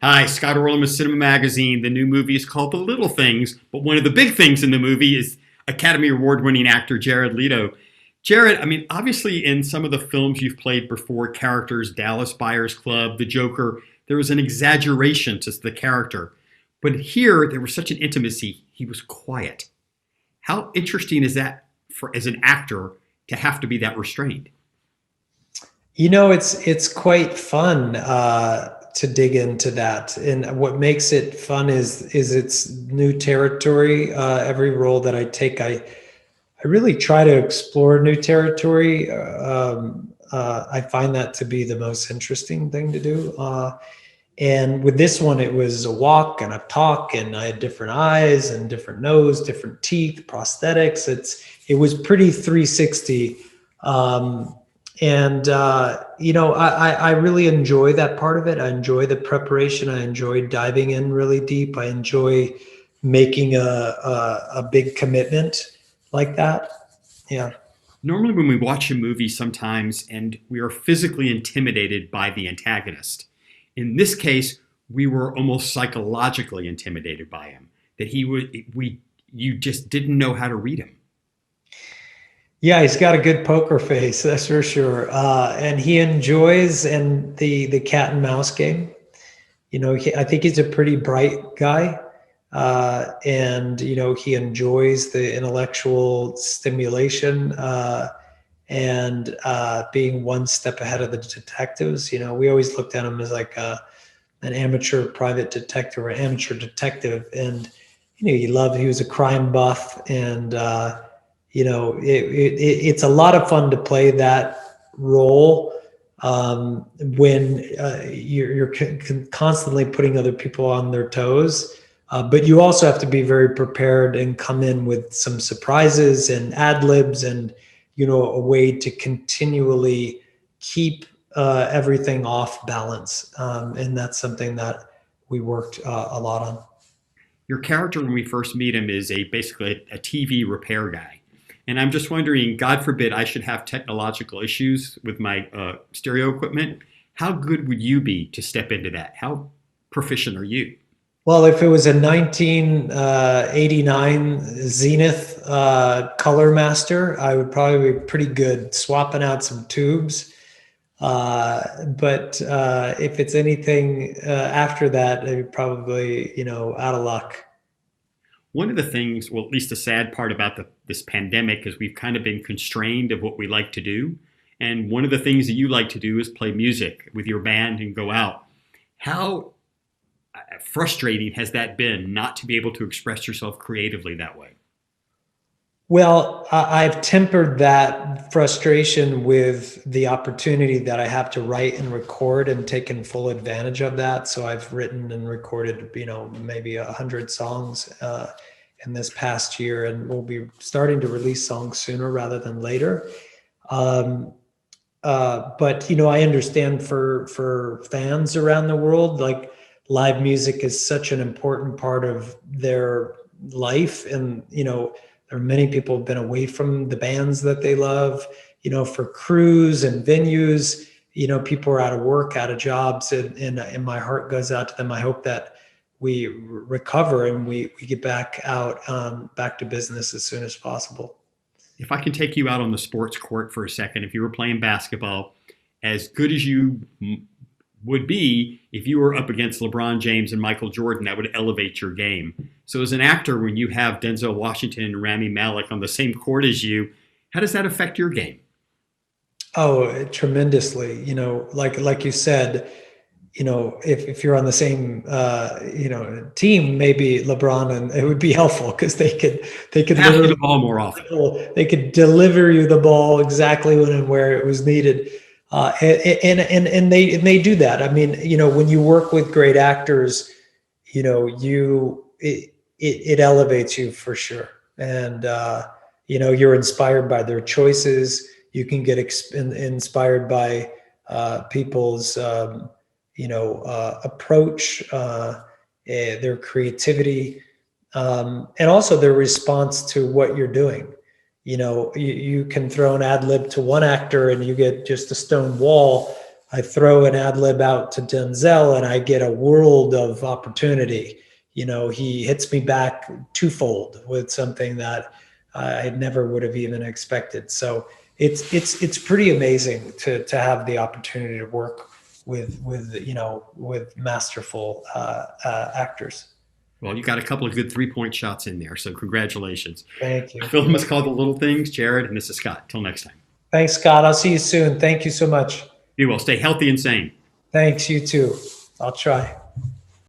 Hi, Scott Orlam with Cinema Magazine. The new movie is called The Little Things, but one of the big things in the movie is Academy Award winning actor Jared Leto. Jared, I mean, obviously, in some of the films you've played before, characters, Dallas Buyers Club, The Joker, there was an exaggeration to the character. But here, there was such an intimacy. He was quiet. How interesting is that for as an actor to have to be that restrained? It's quite fun to dig into that, and what makes it fun is it's new territory. Every role that I take, I really try to explore new territory. I find that to be the most interesting thing to do. And with this one, it was a walk and a talk, and I had different eyes and different nose, different teeth, prosthetics. It was pretty 360. I really enjoy that part of it. I enjoy the preparation. I enjoy diving in really deep. I enjoy making a big commitment like that. Yeah. Normally, when we watch a movie, sometimes and we are physically intimidated by the antagonist. In this case, we were almost psychologically intimidated by him. That he would, we, you just didn't know how to read him. Yeah, he's got a good poker face, that's for sure. And he enjoys and the cat and mouse game. I think he's a pretty bright guy, and he enjoys the intellectual stimulation, and being one step ahead of the detectives. We always looked at him as like an amateur private detective or amateur detective, and he was a crime buff, and it's a lot of fun to play that role, when you're constantly putting other people on their toes. But you also have to be very prepared and come in with some surprises and ad libs and, a way to continually keep everything off balance. And that's something that we worked a lot on. Your character, when we first meet him, is basically a TV repair guy. And I'm just wondering, God forbid I should have technological issues with my stereo equipment. How good would you be to step into that? How proficient are you? Well, if it was a 1989 Zenith Color Master, I would probably be pretty good swapping out some tubes. But if it's anything after that, it would probably, out of luck. One of the things, well, at least the sad part about this pandemic is we've kind of been constrained of what we like to do. And one of the things that you like to do is play music with your band and go out. How frustrating has that been not to be able to express yourself creatively that way? Well, I've tempered that frustration with the opportunity that I have to write and record and taken full advantage of that. So I've written and recorded, maybe 100 songs in this past year, and we'll be starting to release songs sooner rather than later. But I understand for fans around the world, like live music is such an important part of their life, and there are many people who've been away from the bands that they love, for crews and venues. People are out of work, out of jobs, and my heart goes out to them. I hope that we recover and we get back out, back to business as soon as possible. If I can take you out on the sports court for a second, if you were playing basketball, as good as you would be if you were up against LeBron James and Michael Jordan, that would elevate your game. So as an actor, when you have Denzel Washington and Rami Malek on the same court as you, how does that affect your game? Oh, tremendously. Like you said, if you're on the same team, maybe LeBron, and it would be helpful because they could Pass you literally the ball more often. they could deliver you the ball exactly when and where it was needed. And they do that. I mean, when you work with great actors, it elevates you for sure. And you're inspired by their choices. You can get inspired by people's approach, their creativity, and also their response to what you're doing. You can throw an ad lib to one actor and you get just a stone wall. I throw an ad lib out to Denzel and I get a world of opportunity. You know, he hits me back twofold with something that I never would have even expected. So it's pretty amazing to have the opportunity to work with masterful actors. Well, you got a couple of good 3-point shots in there, so congratulations. Thank you. The film is called The Little Things. Jared, and this is Scott. Till next time. Thanks, Scott. I'll see you soon. Thank you so much. Be well. Stay healthy and sane. Thanks, you too. I'll try.